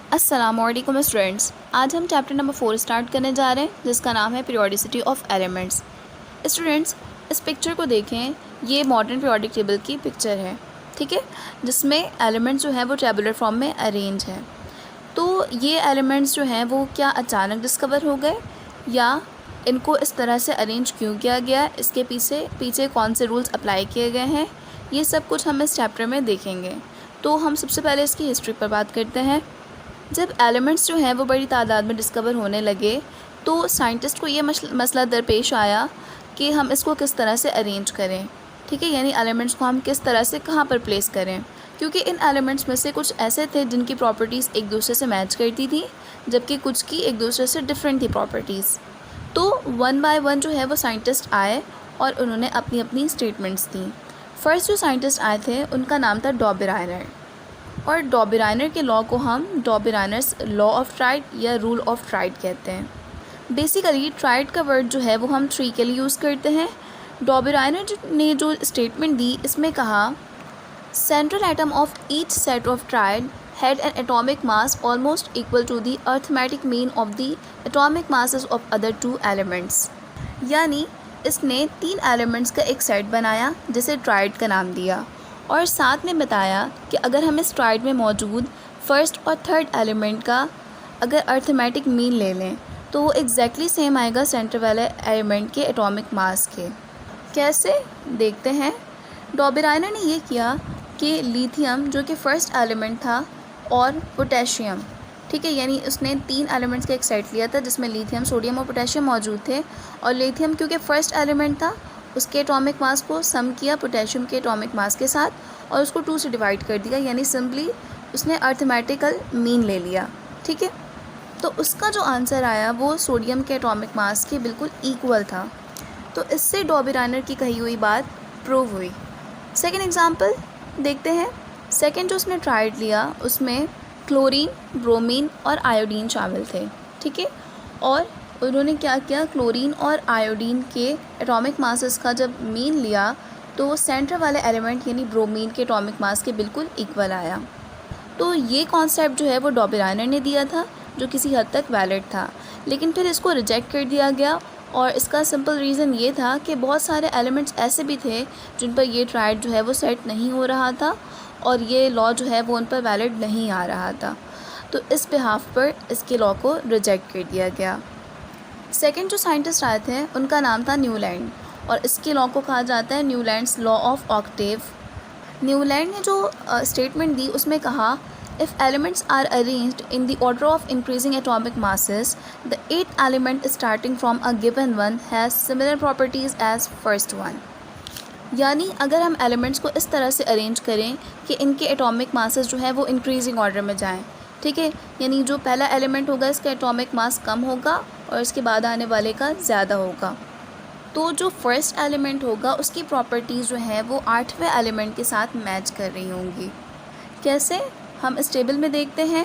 अस्सलामुअलैकुम स्टूडेंट्स। आज हम चैप्टर नंबर 4 स्टार्ट करने जा रहे हैं जिसका नाम है पीरियोडिसिटी ऑफ एलिमेंट्स। स्टूडेंट्स, इस पिक्चर को देखें, ये मॉडर्न पीरियोडिक टेबल की पिक्चर है, ठीक है, जिसमें एलिमेंट्स जो है वो टेबुलर फॉर्म में अरेंज है। तो ये एलिमेंट्स जो हैं वो क्या अचानक डिस्कवर हो गए या इनको इस तरह से अरेंज क्यों किया गया, इसके पीछे पीछे कौन से रूल्स अप्लाई किए गए हैं, ये सब कुछ हम इस चैप्टर में देखेंगे। तो हम सबसे पहले इसकी हिस्ट्री पर बात करते हैं। जब एलिमेंट्स जो हैं वो बड़ी तादाद में डिस्कवर होने लगे तो साइंटिस्ट को ये मसला दरपेश आया कि हम इसको किस तरह से अरेंज करें, ठीक है, यानी एलिमेंट्स को हम किस तरह से कहाँ पर प्लेस करें, क्योंकि इन एलिमेंट्स में से कुछ ऐसे थे जिनकी प्रॉपर्टीज़ एक दूसरे से मैच करती थी, जबकि कुछ की एक दूसरे से डिफरेंट थी प्रॉपर्टीज़। तो वन बाय वन जो है वो साइंटिस्ट आए और उन्होंने अपनी अपनी स्टेटमेंट्स दी। फर्स्ट जो साइंटिस्ट आए थे उनका नाम था डॉबेराइनर, और डॉबेराइनर के लॉ को हम डॉबेराइनर्स लॉ ऑफ ट्राइड या रूल ऑफ ट्राइड कहते हैं। बेसिकली ट्राइड का वर्ड जो है वो हम ट्री के लिए यूज़ करते हैं। डॉबेराइनर ने जो स्टेटमेंट दी इसमें कहा, central atom of each set of tried had an atomic mass almost equal to the arithmetic mean of the atomic masses of other two elements। यानी इसने 3 एलिमेंट्स का एक सेट बनाया जिसे ट्राइड का नाम दिया, और साथ में बताया कि अगर हम इस ट्राइड में मौजूद फर्स्ट और थर्ड एलिमेंट का अगर अर्थमेटिक मीन ले लें तो वो एग्जैक्टली सेम आएगा सेंटर वाले एलिमेंट के एटॉमिक मास के। कैसे, देखते हैं। डॉबेराइनर ने ये किया कि लिथियम जो कि फ़र्स्ट एलिमेंट था और पोटेशियम, ठीक है, यानी उसने 3 एलिमेंट्स का एक सेट लिया था जिसमें लिथियम, सोडियम और पोटेशियम मौजूद थे, और लिथियम क्योंकि फ़र्स्ट एलिमेंट था उसके एटॉमिक मास को सम किया पोटेशियम के एटॉमिक मास के साथ और उसको 2 से डिवाइड कर दिया, यानी सिंपली उसने अर्थमेटिकल मीन ले लिया, ठीक है। तो उसका जो आंसर आया वो सोडियम के एटॉमिक मास के बिल्कुल इक्वल था। तो इससे डॉबेराइनर की कही हुई बात प्रूव हुई। सेकेंड एग्जाम्पल देखते हैं। सेकेंड जो उसने ट्राइड लिया उसमें क्लोरीन, ब्रोमीन और आयोडीन शामिल थे, ठीक है, और उन्होंने क्या किया, क्लोरीन और आयोडीन के एटॉमिक मासेस का जब मीन लिया तो वो सेंटर वाले एलिमेंट यानी ब्रोमीन के एटॉमिक मास के बिल्कुल इक्वल आया। तो ये कॉन्सेप्ट जो है वो डॉबेराइनर ने दिया था जो किसी हद तक वैलिड था, लेकिन फिर इसको रिजेक्ट कर दिया गया, और इसका सिंपल रीज़न ये था कि बहुत सारे एलिमेंट्स ऐसे भी थे जिन पर ये ट्राइड जो है वो सेट नहीं हो रहा था और ये लॉ जो है वो उन पर वैलिड नहीं आ रहा था। तो इस बिहाफ पर इसके लॉ को रिजेक्ट कर दिया गया। सेकंड जो साइंटिस्ट आए थे उनका नाम था न्यूलैंड, और इसके लॉ को कहा जाता है Newlands law of octave. Newland ने जो स्टेटमेंट दी उसमें कहा, if elements are arranged in the order of increasing atomic masses, the 8th element starting from a given one has similar properties as first one। यानी अगर हम elements को इस तरह से अरेंज करें कि इनके एटॉमिक मासेस जो है वो इंक्रीजिंग ऑर्डर में जाएं, ठीक है, यानी जो पहला एलिमेंट होगा इसका एटॉमिक मास कम होगा और इसके बाद आने वाले का ज़्यादा होगा, तो जो फर्स्ट एलिमेंट होगा उसकी प्रॉपर्टीज़ जो हैं वो 8वें एलिमेंट के साथ मैच कर रही होंगी। कैसे, हम इस टेबल में देखते हैं।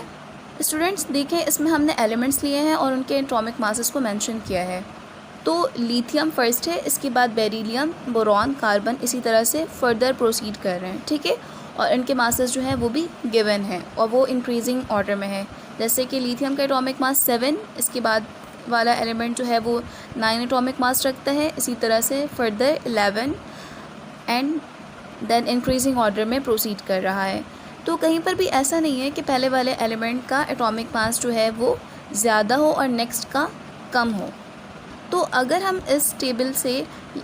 स्टूडेंट्स देखें, इसमें हमने एलिमेंट्स लिए हैं और उनके एटॉमिक मासेस को मेंशन किया है। तो लिथियम फर्स्ट है, इसके बाद बेरिलियम, बोरॉन, कार्बन, इसी तरह से फर्दर प्रोसीड कर रहे हैं, ठीक है, और इनके मासेस जो हैं वो भी गिवन हैं और वो इंक्रीजिंग ऑर्डर में है। जैसे कि लिथियम का एटॉमिक मास 7, इसके बाद वाला एलिमेंट जो है वो 9 एटॉमिक मास रखता है, इसी तरह से further 11 and then increasing order में प्रोसीड कर रहा है। तो कहीं पर भी ऐसा नहीं है कि पहले वाले एलिमेंट का एटॉमिक मास जो है वो ज़्यादा हो और नेक्स्ट का कम हो। तो अगर हम इस टेबल से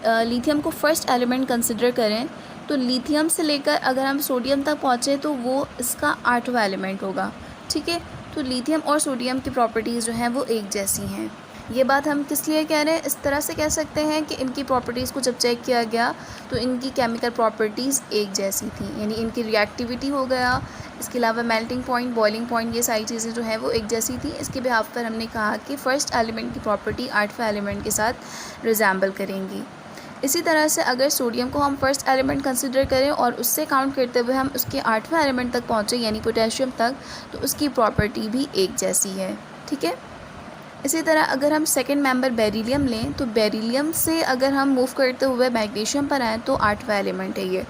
लिथियम को फर्स्ट एलिमेंट कंसिडर करें तो लिथियम से लेकर अगर हम सोडियम तक पहुँचे तो वो इसका 8वां एलिमेंट होगा, ठीक है। तो लिथियम और सोडियम की प्रॉपर्टीज़ जो हैं वो एक जैसी हैं। ये बात हम किस लिए कह रहे हैं, इस तरह से कह सकते हैं कि इनकी प्रॉपर्टीज़ को जब चेक किया गया तो इनकी केमिकल प्रॉपर्टीज़ एक जैसी थी, यानी इनकी रिएक्टिविटी हो गया, इसके अलावा मेल्टिंग पॉइंट, बॉइलिंग पॉइंट, ये सारी चीज़ें जो हैं वो एक जैसी थी। इसके बिहाफ पर हमने कहा कि फ़र्स्ट एलिमेंट की प्रॉपर्टी 8वें एलिमेंट के साथ रिजेंबल करेंगी। इसी तरह से अगर सोडियम को हम फर्स्ट एलिमेंट कंसिडर करें और उससे काउंट करते हुए हम उसके 8वें एलिमेंट तक पहुँचे यानी पोटेशियम तक, तो उसकी प्रॉपर्टी भी एक जैसी है, ठीक है। इसी तरह अगर हम सेकंड मेंबर बेरिलियम लें तो बेरिलियम से अगर हम मूव करते हुए मैग्नीशियम पर आएँ तो 8वां एलिमेंट है ये।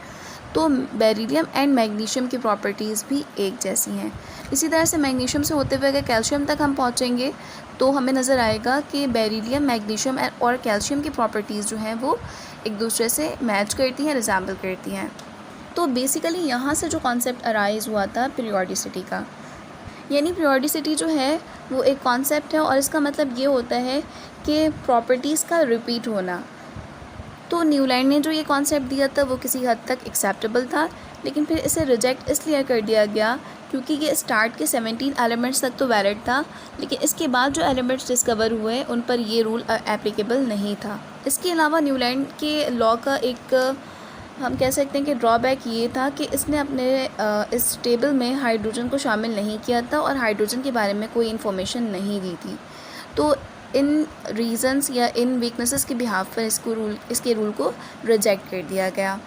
तो बेरिलियम एंड मैग्नीशियम की प्रॉपर्टीज़ भी एक जैसी हैं। इसी तरह से मैग्नीशियम से होते हुए अगर कैल्शियम तक हम पहुँचेंगे तो हमें नज़र आएगा कि बेरिलियम, मैग्नीशियम और कैल्शियम की प्रॉपर्टीज़ जो हैं वो एक दूसरे से मैच करती हैं, रिजेंबल करती हैं। तो बेसिकली यहाँ से जो कॉन्सेप्ट अराइज़ हुआ था पीरियोडिसिटी का, यानी पीरियोडिसिटी जो है वो एक कॉन्सेप्ट है और इसका मतलब ये होता है कि प्रॉपर्टीज़ का रिपीट होना। तो न्यूलैंड ने जो ये कॉन्सेप्ट दिया था वो किसी हद तक एक्सेप्टेबल था, लेकिन फिर इसे रिजेक्ट इसलिए कर दिया गया क्योंकि ये स्टार्ट के 17 एलिमेंट्स तक तो वैलिड था, लेकिन इसके बाद जो एलिमेंट्स डिस्कवर हुए उन पर ये रूल एप्लीकेबल नहीं था। इसके अलावा न्यूलैंड के लॉ का एक हम कह सकते हैं कि ड्रॉबैक ये था कि इसने अपने इस टेबल में हाइड्रोजन को शामिल नहीं किया था और हाइड्रोजन के बारे में कोई इन्फॉर्मेशन नहीं दी थी। तो इन रीज़न्स या इन वीकनेसेस के बिहाफ पर इसके रूल को रिजेक्ट कर दिया गया।